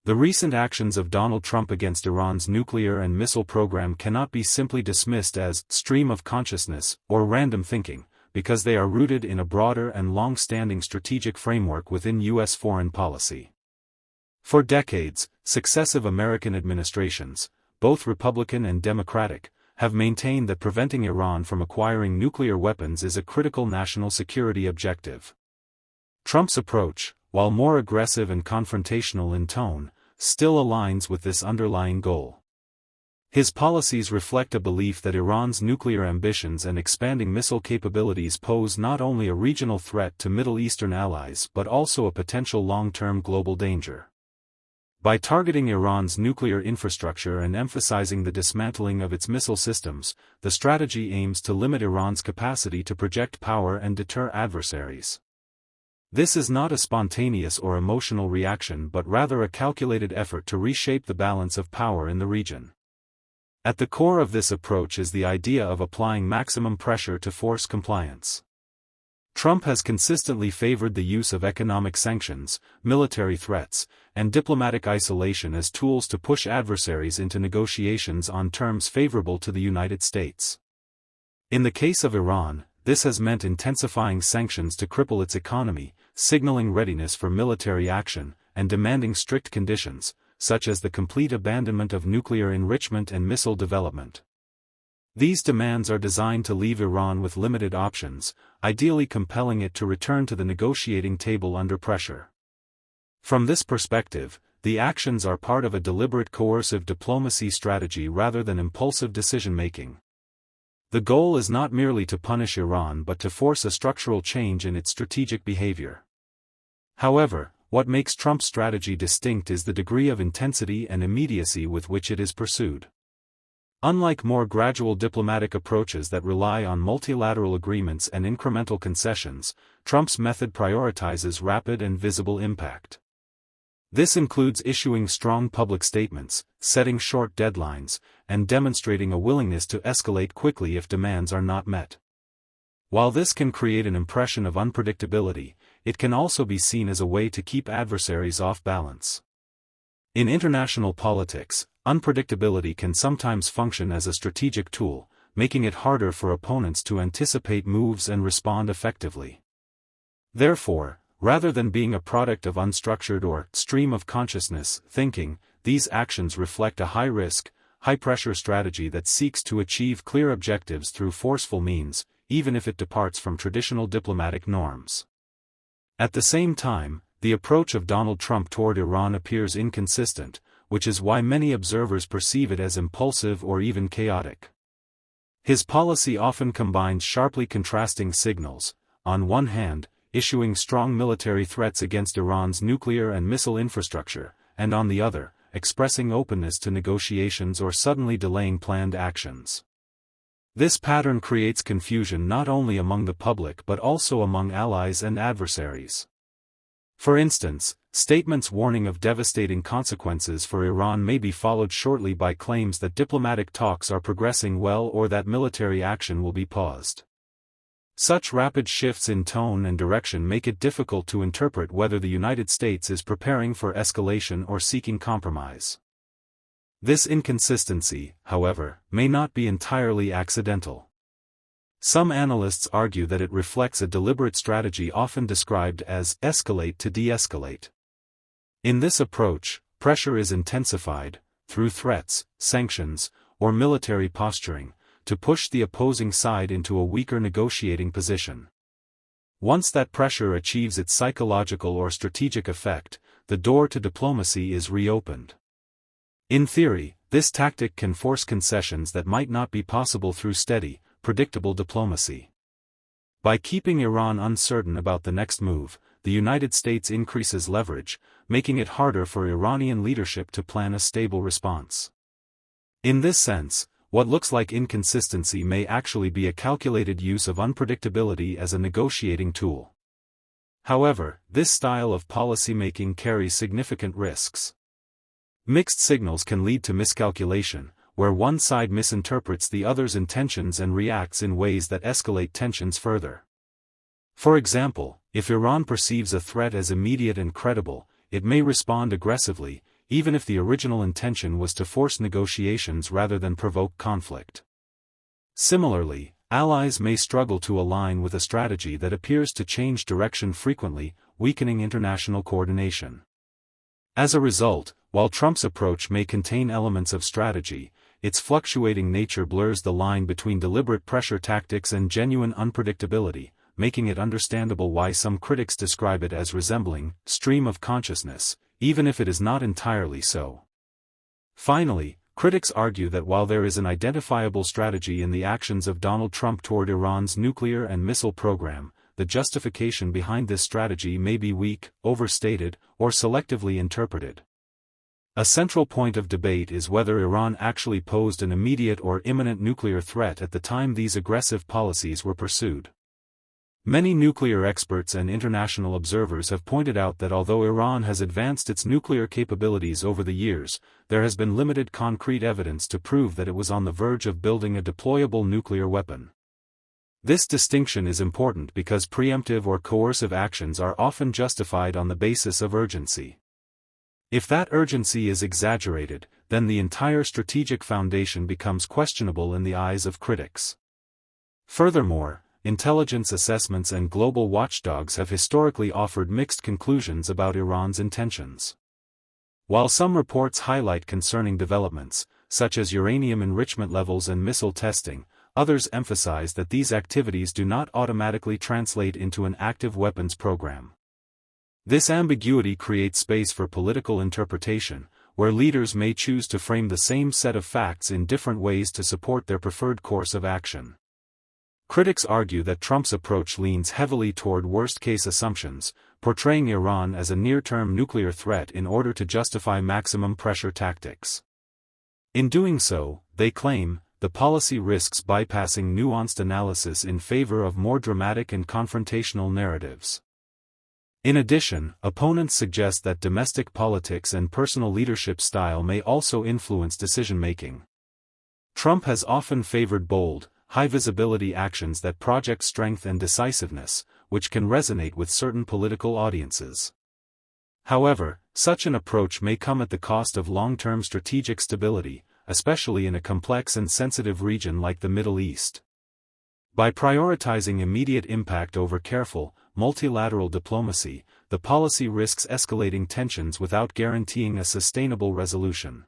The recent actions of Donald Trump against Iran's nuclear and missile program cannot be simply dismissed as stream of consciousness or random thinking, because they are rooted in a broader and long-standing strategic framework within U.S. foreign policy. For decades, successive American administrations, both Republican and Democratic, have maintained that preventing Iran from acquiring nuclear weapons is a critical national security objective. Trump's approach, while more aggressive and confrontational in tone, still aligns with this underlying goal. His policies reflect a belief that Iran's nuclear ambitions and expanding missile capabilities pose not only a regional threat to Middle Eastern allies but also a potential long-term global danger. By targeting Iran's nuclear infrastructure and emphasizing the dismantling of its missile systems, the strategy aims to limit Iran's capacity to project power and deter adversaries. This is not a spontaneous or emotional reaction but rather a calculated effort to reshape the balance of power in the region. At the core of this approach is the idea of applying maximum pressure to force compliance. Trump has consistently favored the use of economic sanctions, military threats, and diplomatic isolation as tools to push adversaries into negotiations on terms favorable to the United States. In the case of Iran, this has meant intensifying sanctions to cripple its economy, signaling readiness for military action, and demanding strict conditions, such as the complete abandonment of nuclear enrichment and missile development. These demands are designed to leave Iran with limited options, ideally compelling it to return to the negotiating table under pressure. From this perspective, the actions are part of a deliberate coercive diplomacy strategy rather than impulsive decision-making. The goal is not merely to punish Iran but to force a structural change in its strategic behavior. However, what makes Trump's strategy distinct is the degree of intensity and immediacy with which it is pursued. Unlike more gradual diplomatic approaches that rely on multilateral agreements and incremental concessions, Trump's method prioritizes rapid and visible impact. This includes issuing strong public statements, setting short deadlines, and demonstrating a willingness to escalate quickly if demands are not met. While this can create an impression of unpredictability, it can also be seen as a way to keep adversaries off balance. In international politics, unpredictability can sometimes function as a strategic tool, making it harder for opponents to anticipate moves and respond effectively. Therefore, rather than being a product of unstructured or stream of consciousness thinking, these actions reflect a high-risk, high-pressure strategy that seeks to achieve clear objectives through forceful means, even if it departs from traditional diplomatic norms. At the same time, the approach of Donald Trump toward Iran appears inconsistent, which is why many observers perceive it as impulsive or even chaotic. His policy often combines sharply contrasting signals, on one hand, issuing strong military threats against Iran's nuclear and missile infrastructure, and on the other, expressing openness to negotiations or suddenly delaying planned actions. This pattern creates confusion not only among the public but also among allies and adversaries. For instance, statements warning of devastating consequences for Iran may be followed shortly by claims that diplomatic talks are progressing well or that military action will be paused. Such rapid shifts in tone and direction make it difficult to interpret whether the United States is preparing for escalation or seeking compromise. This inconsistency, however, may not be entirely accidental. Some analysts argue that it reflects a deliberate strategy often described as escalate to de-escalate. In this approach, pressure is intensified, through threats, sanctions, or military posturing, to push the opposing side into a weaker negotiating position. Once that pressure achieves its psychological or strategic effect, the door to diplomacy is reopened. In theory, this tactic can force concessions that might not be possible through steady, predictable diplomacy. By keeping Iran uncertain about the next move, the United States increases leverage, making it harder for Iranian leadership to plan a stable response. In this sense, what looks like inconsistency may actually be a calculated use of unpredictability as a negotiating tool. However, this style of policymaking carries significant risks. Mixed signals can lead to miscalculation, where one side misinterprets the other's intentions and reacts in ways that escalate tensions further. For example, if Iran perceives a threat as immediate and credible, it may respond aggressively, even if the original intention was to force negotiations rather than provoke conflict. Similarly, allies may struggle to align with a strategy that appears to change direction frequently, weakening international coordination. As a result, while Trump's approach may contain elements of strategy, its fluctuating nature blurs the line between deliberate pressure tactics and genuine unpredictability, making it understandable why some critics describe it as resembling stream of consciousness, even if it is not entirely so. Finally, critics argue that while there is an identifiable strategy in the actions of Donald Trump toward Iran's nuclear and missile program, the justification behind this strategy may be weak, overstated, or selectively interpreted. A central point of debate is whether Iran actually posed an immediate or imminent nuclear threat at the time these aggressive policies were pursued. Many nuclear experts and international observers have pointed out that although Iran has advanced its nuclear capabilities over the years, there has been limited concrete evidence to prove that it was on the verge of building a deployable nuclear weapon. This distinction is important because preemptive or coercive actions are often justified on the basis of urgency. If that urgency is exaggerated, then the entire strategic foundation becomes questionable in the eyes of critics. Furthermore, intelligence assessments and global watchdogs have historically offered mixed conclusions about Iran's intentions. While some reports highlight concerning developments, such as uranium enrichment levels and missile testing, others emphasize that these activities do not automatically translate into an active weapons program. This ambiguity creates space for political interpretation, where leaders may choose to frame the same set of facts in different ways to support their preferred course of action. Critics argue that Trump's approach leans heavily toward worst-case assumptions, portraying Iran as a near-term nuclear threat in order to justify maximum pressure tactics. In doing so, they claim, the policy risks bypassing nuanced analysis in favor of more dramatic and confrontational narratives. In addition, opponents suggest that domestic politics and personal leadership style may also influence decision-making. Trump has often favored bold, high-visibility actions that project strength and decisiveness, which can resonate with certain political audiences. However, such an approach may come at the cost of long-term strategic stability, especially in a complex and sensitive region like the Middle East. By prioritizing immediate impact over careful, multilateral diplomacy, the policy risks escalating tensions without guaranteeing a sustainable resolution.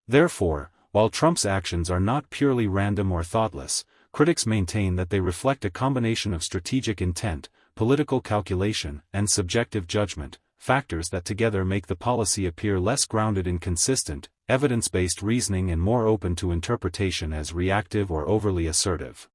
Therefore, while Trump's actions are not purely random or thoughtless, critics maintain that they reflect a combination of strategic intent, political calculation, and subjective judgment, factors that together make the policy appear less grounded in consistent, evidence-based reasoning and more open to interpretation as reactive or overly assertive.